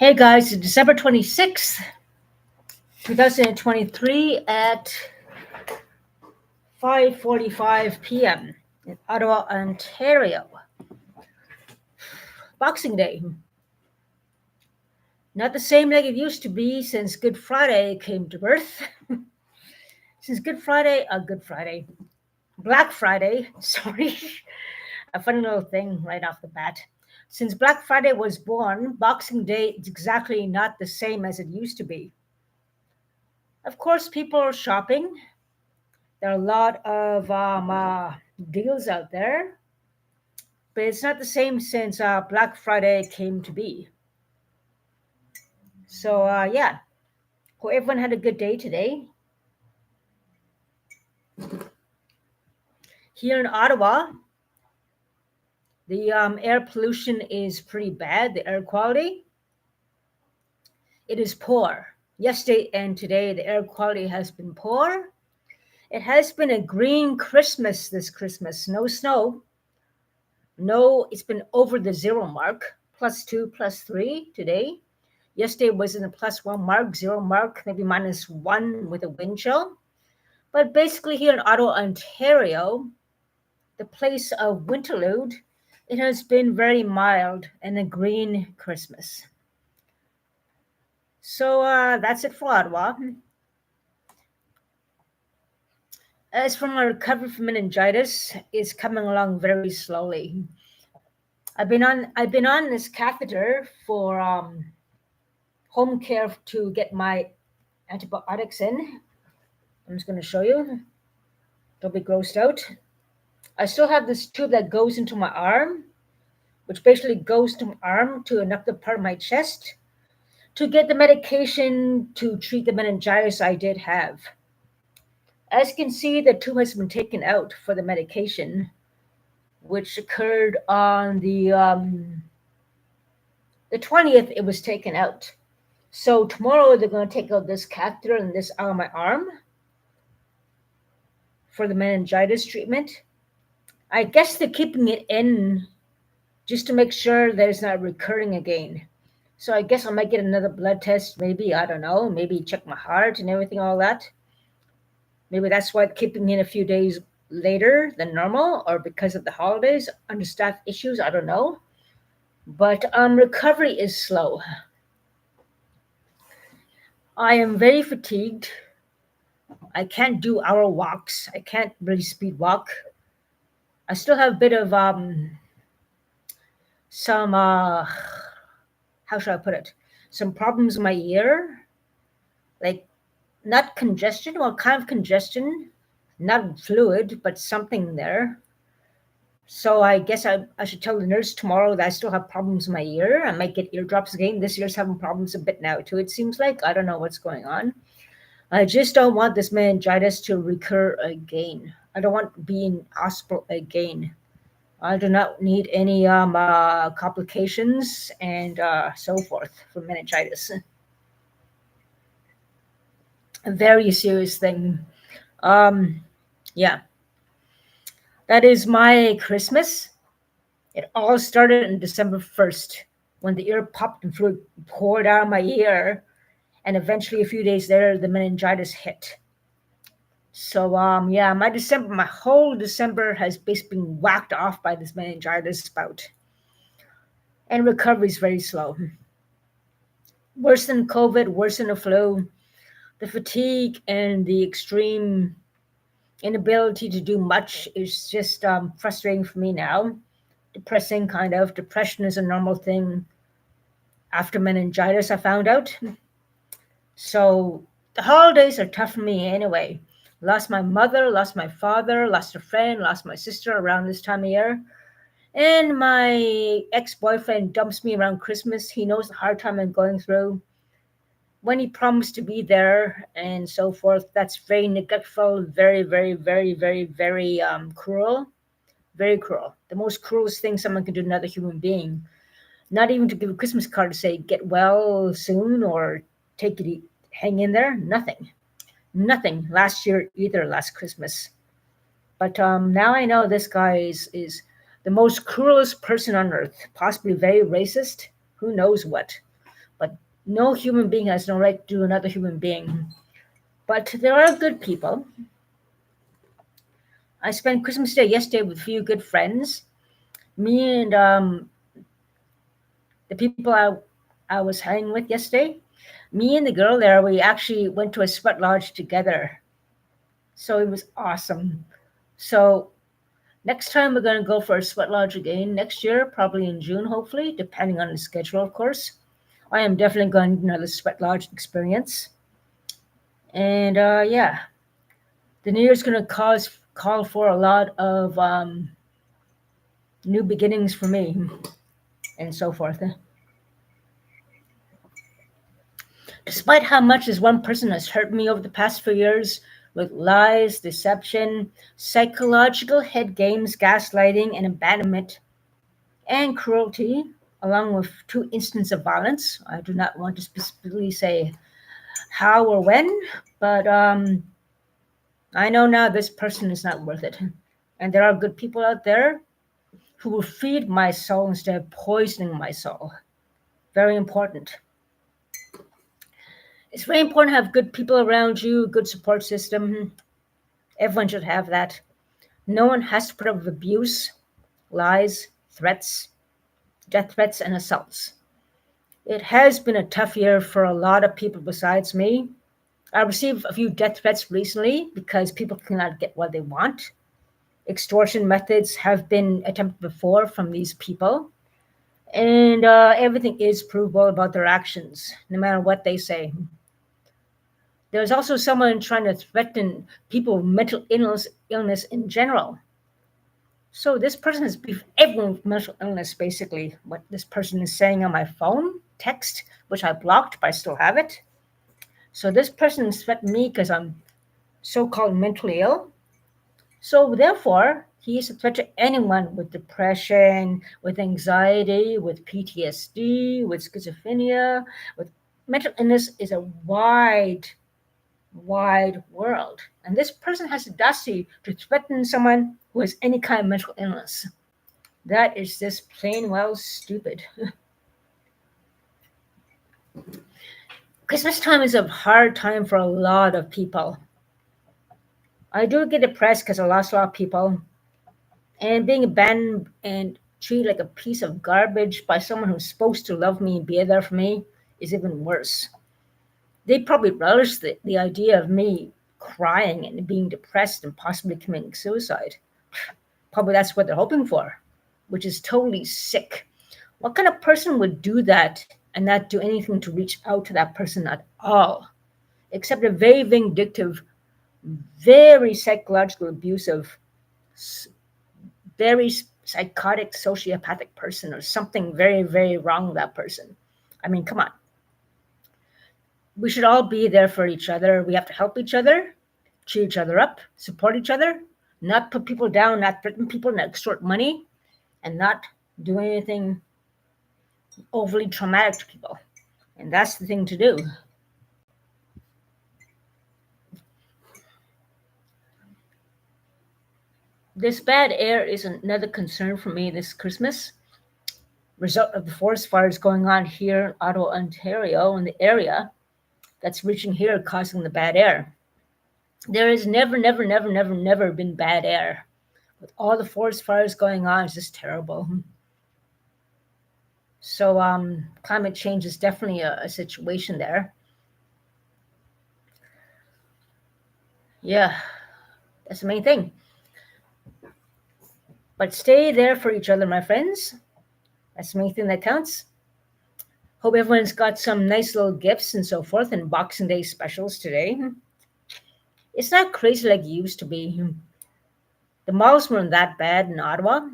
Hey guys, it's December 26th, 2023 at 5:45 p.m. in Ottawa, Ontario. Boxing Day. Not the same like it used to be since Good Friday came to birth. Since Good Friday, Black Friday, sorry, a funny little thing right off the bat. Since Black Friday was born, Boxing Day is exactly not the same as it used to be. Of course, people are shopping. There are a lot of deals out there, but it's not the same since Black Friday came to be. So, yeah, hope everyone had a good day today. Here in Ottawa, the air pollution is pretty bad, the air quality. It is poor. Yesterday and today, the air quality has been poor. It has been a green Christmas this Christmas. No snow. No, it's been over the zero mark. +2, +3 today. Yesterday was in the +1 mark, zero mark, maybe -1 with a wind chill. But basically here in Ottawa, Ontario, the place of Winterlude, it has been very mild and a green Christmas. So that's it for Ottawa. As for my recovery from meningitis, it's coming along very slowly. I've been on this catheter for home care to get my antibiotics in. I'm just going to show you. Don't be grossed out. I still have this tube that goes into my arm, which basically goes to my arm to another part of my chest to get the medication to treat the meningitis I did have. As you can see, the tube has been taken out for the medication, which occurred on the 20th. It was taken out. So tomorrow they're going to take out this catheter and this out of my arm for the meningitis treatment. I guess they're keeping it in just to make sure that it's not recurring again. So I guess I might get another blood test, maybe, I don't know, maybe check my heart and everything, all that. Maybe that's why keeping in a few days later than normal, or because of the holidays, understaffed issues, I don't know. But recovery is slow. I am very fatigued. I can't do hour walks. I can't really speed walk. I still have a bit of some how should I put it? Some problems in my ear, like not congestion, well, kind of congestion, not fluid, but something there. So I guess I should tell the nurse tomorrow that I still have problems in my ear. I might get eardrops again. This ear's having problems a bit now too, it seems like. I don't know what's going on. I just don't want this meningitis to recur again. I don't want to be in hospital again. I do not need any complications and so forth from meningitis. A very serious thing. Yeah, that is my Christmas. It all started on December 1st when the ear popped and fluid poured out of my ear, and eventually a few days later the meningitis hit. So yeah, my whole December has basically been whacked off by this meningitis bout, and recovery is very slow. Worse than COVID, worse than the flu. The fatigue and the extreme inability to do much is just frustrating for me now. Depressing, kind of. Depression is a normal thing after meningitis, I found out. So the holidays are tough for me anyway. Lost my mother, lost my father, lost a friend, lost my sister around this time of year. And my ex-boyfriend dumps me around Christmas. He knows the hard time I'm going through. When he promised to be there and so forth, that's very neglectful, very, very, very, very, very cruel. Very cruel. The most cruelest thing someone can do to another human being. Not even to give a Christmas card to say, get well soon or take it, hang in there. Nothing. Nothing. Last year either, last Christmas. But now I know this guy is the most cruelest person on earth. Possibly very racist. Who knows what. but no human being has no right to another human being. But there are good people. I spent Christmas Day yesterday with a few good friends. Me and the people I was hanging with yesterday, me and the girl there, we actually went to a sweat lodge together. So it was awesome. So next time we're going to go for a sweat lodge again next year, probably in June, hopefully, depending on the schedule, of course. I am definitely going to another sweat lodge experience. And yeah, the New Year's going to call for a lot of new beginnings for me and so forth. Despite how much this one person has hurt me over the past few years with lies, deception, psychological head games, gaslighting, and abandonment, and cruelty, along with two instances of violence. I do not want to specifically say how or when, but I know now this person is not worth it. And there are good people out there who will feed my soul instead of poisoning my soul. Very important. It's very important to have good people around you, good support system. Everyone should have that. No one has to put up with abuse, lies, threats, death threats, and assaults. It has been a tough year for a lot of people besides me. I received a few death threats recently because people cannot get what they want. Extortion methods have been attempted before from these people, and everything is provable about their actions, no matter what they say. There's also someone trying to threaten people with mental illness in general. So this person has beef everyone with mental illness, basically, what this person is saying on my phone, text, which I blocked, but I still have it. So this person is threatening me because I'm so-called mentally ill. So therefore, he is a threat to anyone with depression, with anxiety, with PTSD, with schizophrenia, with mental illness is a wide world. And this person has the audacity to threaten someone who has any kind of mental illness. That is just plain well stupid. Christmas time is a hard time for a lot of people. I do get depressed because I lost a lot of people. And being abandoned and treated like a piece of garbage by someone who's supposed to love me and be there for me is even worse. They probably relish the idea of me crying and being depressed and possibly committing suicide. Probably that's what they're hoping for, which is totally sick. What kind of person would do that and not do anything to reach out to that person at all, except a very vindictive, very psychological abusive, very psychotic, sociopathic person or something very, very wrong with that person? I mean, come on. We should all be there for each other. We have to help each other, cheer each other up, support each other, not put people down, not threaten people, not extort money, and not do anything overly traumatic to people. And that's the thing to do. This bad air is another concern for me this Christmas. Result of the forest fires going on here in Ottawa, Ontario, in the area that's reaching here, causing the bad air. There has never been bad air. With all the forest fires going on, it's just terrible. So climate change is definitely a situation there. Yeah, that's the main thing. But stay there for each other, my friends. That's the main thing that counts. Hope everyone's got some nice little gifts and so forth and Boxing Day specials today. It's not crazy like it used to be. The malls weren't that bad in Ottawa.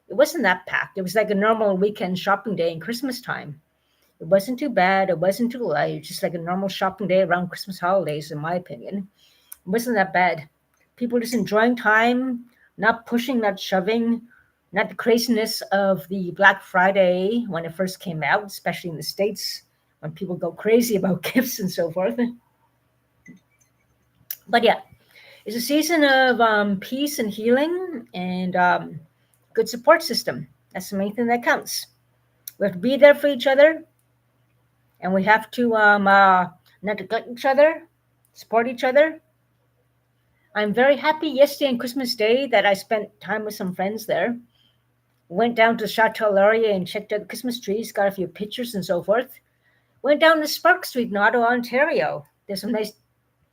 It wasn't that packed. It was like a normal weekend shopping day in Christmas time. It wasn't too bad. It wasn't too light. Just like a normal shopping day around Christmas holidays, in my opinion. It wasn't that bad. People just enjoying time, not pushing, not shoving, not the craziness of the Black Friday when it first came out, especially in the States, when people go crazy about gifts and so forth. But yeah, it's a season of peace and healing and good support system. That's the main thing that counts. We have to be there for each other, and we have to not neglect each other, support each other. I'm very happy yesterday on Christmas Day that I spent time with some friends there. Went down to the Chateau area and checked out the Christmas trees, got a few pictures and so forth. Went down to Spark Street in Ottawa, Ontario. There's some nice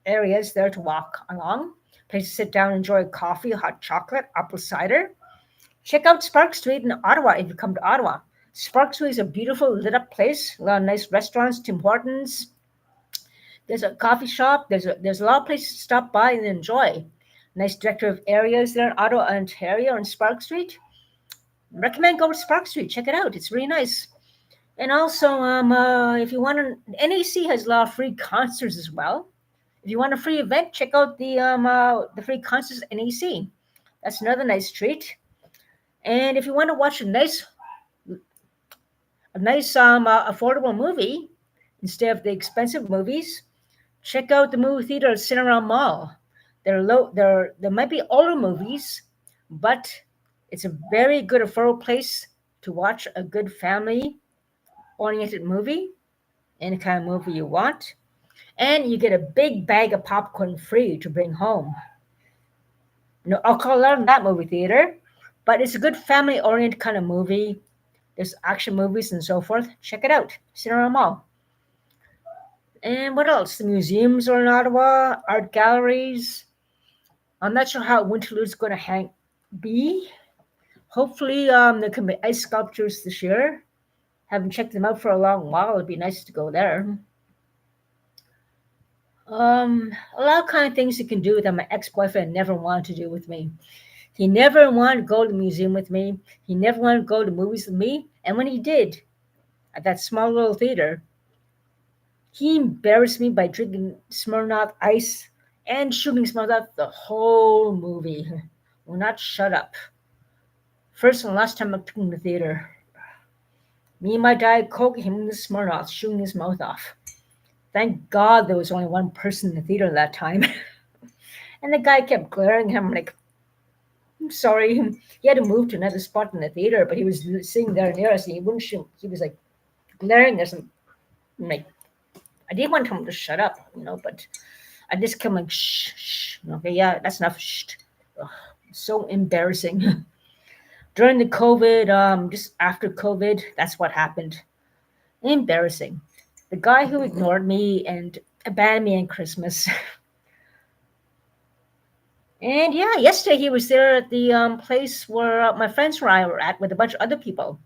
areas there to walk along. Place to sit down, enjoy coffee, hot chocolate, apple cider. Check out Spark Street in Ottawa if you come to Ottawa. Spark Street is a beautiful lit up place. A lot of nice restaurants, Tim Hortons. There's a coffee shop. There's a lot of places to stop by and enjoy. Nice director of areas there in Ottawa, Ontario, on Spark Street. Recommend go to Spark Street. Check it out. It's really nice. And also, if you want to, NAC has a lot of free concerts as well. If you want a free event, check out the free concerts at NAC. That's another nice treat. And if you want to watch a nice affordable movie instead of the expensive movies, check out the movie theater at Cinema Mall. There might be older movies, but it's a very good affordable place to watch a good family oriented movie, any kind of movie you want, and you get a big bag of popcorn free to bring home. No alcohol allowed in that movie theater, but it's a good family oriented kind of movie. There's action movies and so forth. Check it out, Cinema Mall. And what else? The museums are in Ottawa, art galleries. I'm not sure how Winterlude's going to be. Hopefully, there can be ice sculptures this year. Haven't checked them out for a long while. It'd be nice to go there. A lot of kind of things you can do that my ex-boyfriend never wanted to do with me. He never wanted to go to the museum with me. He never wanted to go to movies with me. And when he did, at that small little theater, he embarrassed me by drinking Smirnoff Ice and shooting Smirnoff the whole movie. Will not shut up. First and last time I took him to the theater. Me and my Diet Coke, him and the Smirnoff, shooting his mouth off. Thank God there was only one person in the theater that time. And the guy kept glaring at him like, I'm sorry. He had to move to another spot in the theater, but he was sitting there near us and he wouldn't shoot. He was like glaring at us. And like, I didn't want him to shut up, but I just kept like, shh, shh. Okay, yeah, that's enough. Shh. Ugh, so embarrassing. During the COVID, just after COVID, that's what happened. Embarrassing. The guy who ignored me and abandoned me on Christmas. And yeah, yesterday he was there at the place where my friends and I were at with a bunch of other people.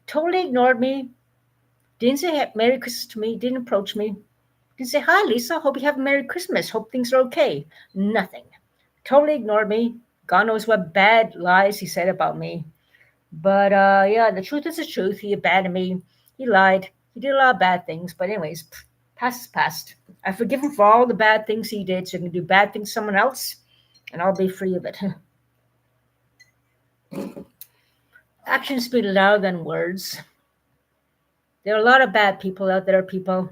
Totally ignored me. Didn't say Merry Christmas to me. Didn't approach me. Didn't say, hi, Lisa. Hope you have a Merry Christmas. Hope things are okay. Nothing. Totally ignored me. God knows what bad lies he said about me. But yeah, the truth is the truth. He abandoned me. He lied. He did a lot of bad things. But anyways, past is past. I forgive him for all the bad things he did so he can do bad things to someone else. And I'll be free of it. Actions speak louder than words. There are a lot of bad people out there, people.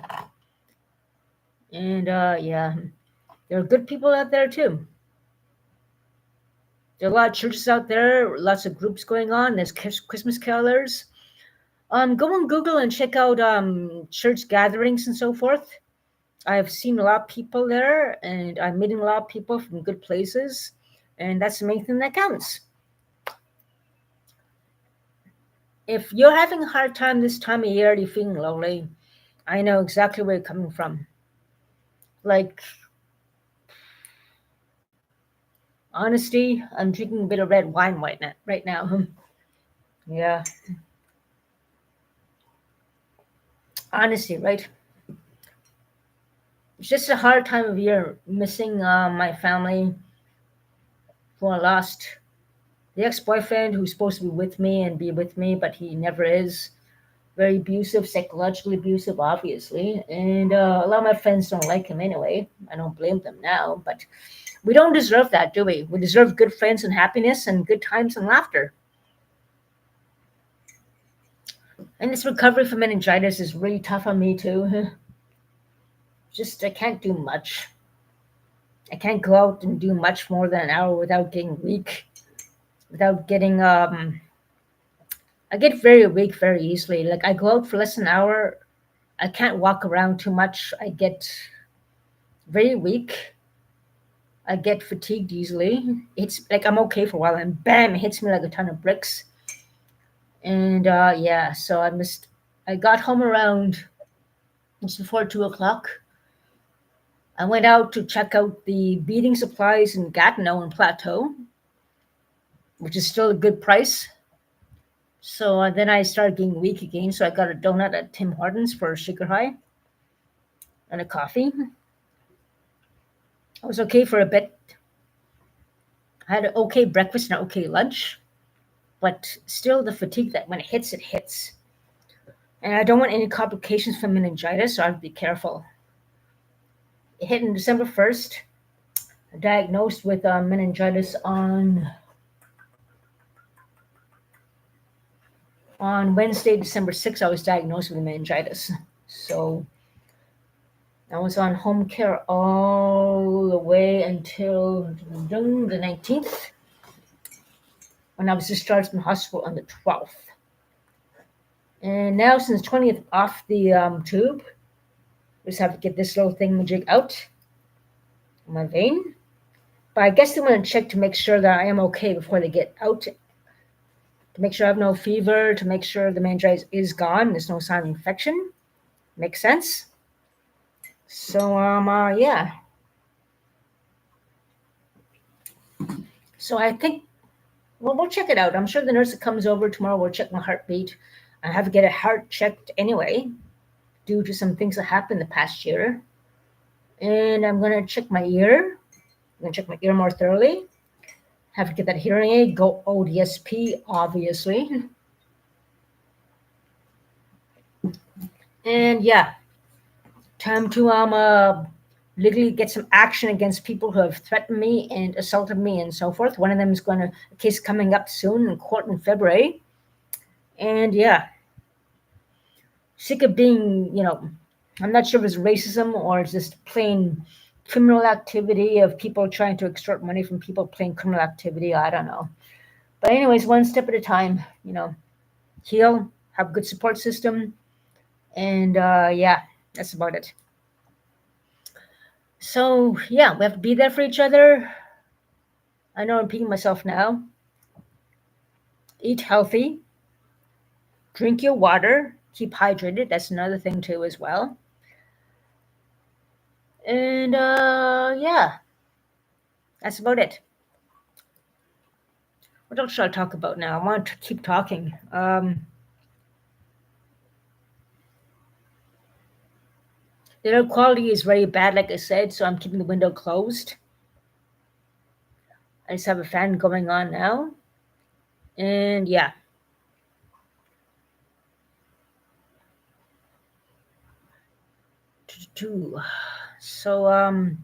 And yeah, there are good people out there too. There are a lot of churches out there, lots of groups going on. There's Christmas carolers. Go on Google and check out church gatherings and so forth. I've seen a lot of people there, and I'm meeting a lot of people from good places, and that's the main thing that counts. If you're having a hard time this time of year, you're feeling lonely, I know exactly where you're coming from. Like, honesty, I'm drinking a bit of red wine right now. Yeah. Honesty, right? It's just a hard time of year, missing my family who I lost. The ex-boyfriend who's supposed to be with me and be with me, but he never is. Very abusive, psychologically abusive, obviously. And a lot of my friends don't like him anyway. I don't blame them now, but we don't deserve that, do we? We deserve good friends and happiness and good times and laughter. And this recovery from meningitis is really tough on me too. Just I can't do much. I can't go out and do much more than an hour without getting weak, without getting I get very weak very easily. Like I go out for less than an hour, I can't walk around too much. I get very weak. I get fatigued easily. It's like I'm okay for a while, and bam, it hits me like a ton of bricks. And yeah, so I missed. I got home around just before 2 o'clock. I went out to check out the beading supplies in Gatineau and Plateau, which is still a good price. So then I started getting weak again. So I got a donut at Tim Hortons for a sugar high and a coffee. I was okay for a bit. I had an okay breakfast and an okay lunch, but still the fatigue that when it hits, it hits. And I don't want any complications from meningitis, so I have to be careful. It hit on December 1st. Diagnosed with meningitis on Wednesday, December 6th. I was diagnosed with meningitis. So I was on home care all the way until the 19th, when I was discharged from hospital on the 12th. And now, since 20th, off the tube, just have to get this little thingamajig out of my vein. But I guess they want to check to make sure that I am okay before they get out, to make sure I have no fever, to make sure the meningitis is gone, there's no sign of infection. Makes sense. So yeah. So I think, well, we'll check it out. I'm sure the nurse that comes over tomorrow will check my heartbeat. I have to get a heart checked anyway, due to some things that happened the past year. And I'm gonna check my ear. I'm gonna check my ear more thoroughly. Have to get that hearing aid. Go ODSP, obviously. And yeah, time to legally get some action against people who have threatened me and assaulted me and so forth. One of them is a case coming up soon in court in February. And yeah, sick of being, I'm not sure if it's racism or it's just plain criminal activity of people trying to extort money from people, plain criminal activity. I don't know. But anyways, one step at a time, heal, have a good support system. And yeah, that's about it. So yeah, we have to be there for each other. I know I'm repeating myself now. Eat healthy. Drink your water. Keep hydrated. That's another thing too as well. And yeah, that's about it. What else should I talk about now? I want to keep talking. The air quality is very bad, like I said, so I'm keeping the window closed. I just have a fan going on now. And yeah. So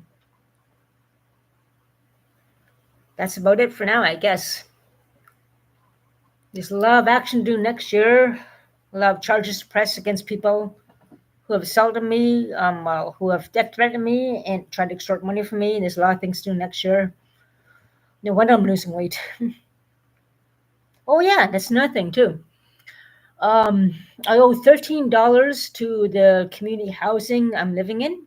that's about it for now, I guess. There's a lot of action due next year. A lot of charges to press against people who have assaulted me, who have death threatened me and tried to extort money from me. There's a lot of things to do next year. No wonder I'm losing weight. Oh yeah, that's another thing too. I owe $13 to the community housing I'm living in.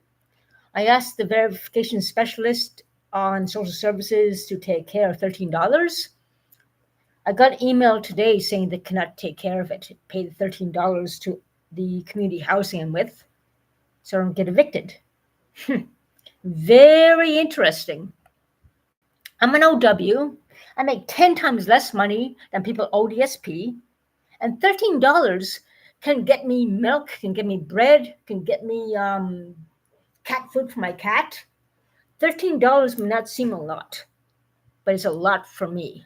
I asked the verification specialist on social services to take care of $13. I got an email today saying they cannot take care of it. Pay the $13 to the community housing I'm with, so I don't get evicted. Very interesting. I'm an OW. I make 10 times less money than people ODSP, and $13 can get me milk, can get me bread, can get me cat food for my cat. $13 may not seem a lot, but it's a lot for me.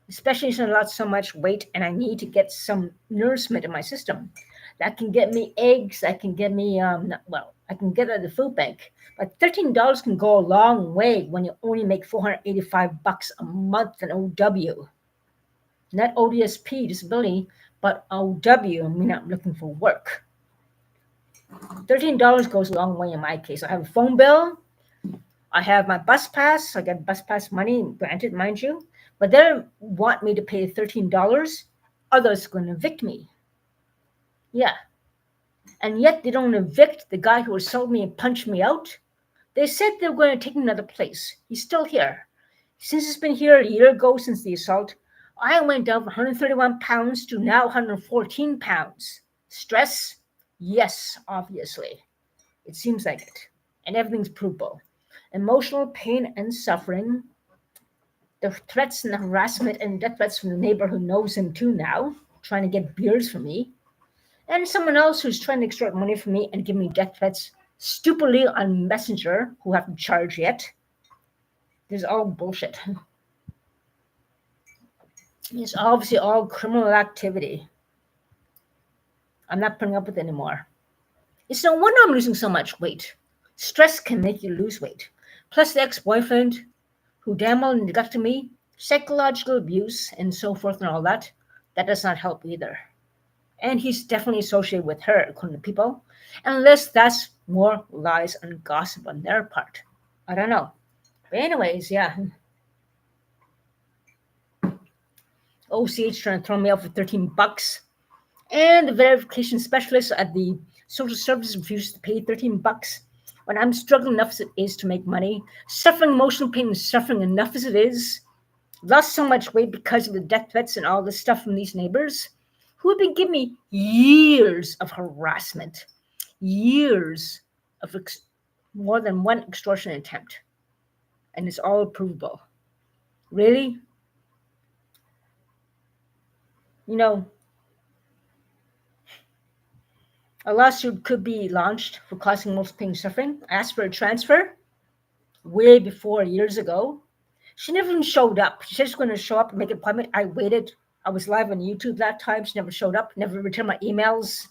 Especially since I lost so much weight and I need to get some nourishment in my system. That can get me eggs, that can get me, I can get it at the food bank. But $13 can go a long way when you only make $485 a month in OW. Not ODSP, disability, but OW, I mean, I'm looking for work. $13 goes a long way in my case. I have a phone bill, I have my bus pass, I get bus pass money, granted, mind you, but they don't want me to pay $13, others are going to evict me. Yeah. and yet they don't evict the guy who assaulted me and punched me out. They said they were going to take him to another place. He's still here. Since he's been here a year ago since the assault, I went down from 131 pounds to now 114 pounds. Stress? Yes, obviously. It seems like it. And everything's provable. Emotional pain and suffering. The threats and the harassment and death threats from the neighbor who knows him too now, trying to get beers from me. And someone else who's trying to extort money from me and give me death threats stupidly on Messenger, who haven't charged yet. This is all bullshit. It's obviously all criminal activity. I'm not putting up with it anymore. It's no wonder I'm losing so much weight. Stress can make you lose weight. Plus the ex-boyfriend, who damn well neglected me, psychological abuse, and so forth and all that, that does not help either. And he's definitely associated with her, according to people, unless that's more lies and gossip on their part. I don't know. But anyways, yeah. OCH trying to throw me out for $13. And the verification specialist at the social services refuses to pay $13 when I'm struggling enough as it is to make money, suffering emotional pain and suffering enough as it is, lost so much weight because of the death threats and all this stuff from these neighbors who have been giving me years of harassment, years of more than one extortion attempt. And it's all provable. Really? You know, a lawsuit could be launched for causing emotional pain and suffering. I asked for a transfer way before, years ago. She never even showed up. She said she was going to show up and make an appointment. I waited. I was live on YouTube that time. She never showed up, never returned my emails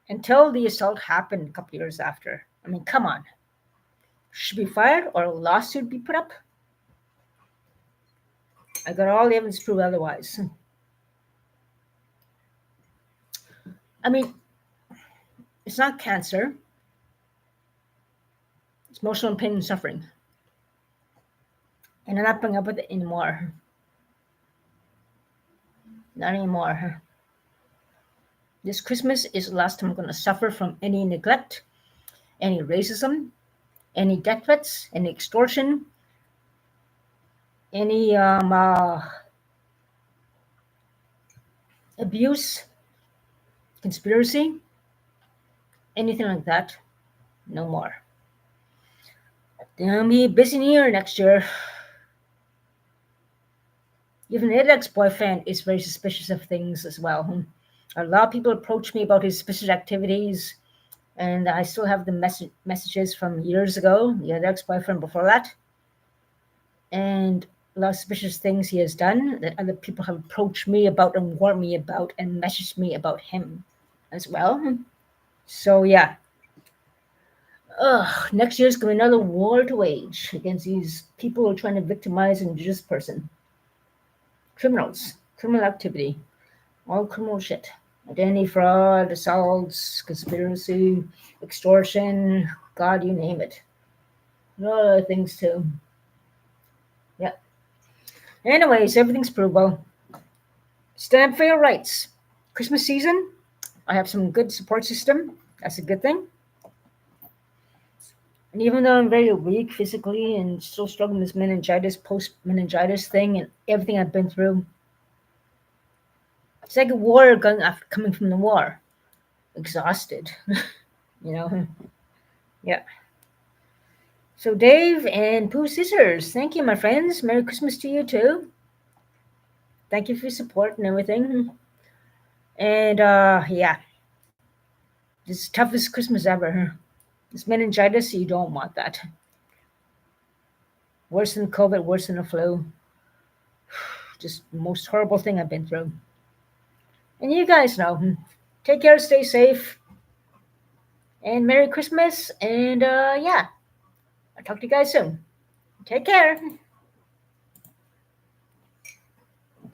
until the assault happened a couple of years after. I mean, come on. She should be fired or a lawsuit be put up. I got all the evidence to prove otherwise. I mean, it's not cancer. It's emotional pain and suffering. And I'm not putting up with it anymore. Not anymore. This Christmas is the last time I'm going to suffer from any neglect, any racism, any death threats, any extortion, any abuse, conspiracy, anything like that. No more. Gonna be a busy year next year. Even the ex-boyfriend is very suspicious of things as well. A lot of people approach me about his suspicious activities, and I still have the messages from years ago, the other ex-boyfriend before that, and a lot of suspicious things he has done that other people have approached me about and warned me about and messaged me about him as well. So yeah. Next year's going to be another war to wage against these people who are trying to victimize an indigenous person. Criminals, criminal activity, all criminal shit. Identity fraud, assaults, conspiracy, extortion, God, you name it. A lot of other things too. Yeah. Anyways, everything's provable. Stand up for your rights. Christmas season, I have some good support system. That's a good thing. And even though I'm very weak physically and still struggling with this meningitis, post-meningitis thing and everything I've been through, it's like a warrior coming from the war. Exhausted. You know? Yeah. So Dave and Pooh Scissors, thank you, my friends. Merry Christmas to you too. Thank you for your support and everything. And yeah. This is the toughest Christmas ever. This meningitis, you don't want that. Worse than COVID, worse than the flu. Just the most horrible thing I've been through. And you guys know. Take care, stay safe. And Merry Christmas. And yeah, I'll talk to you guys soon. Take care.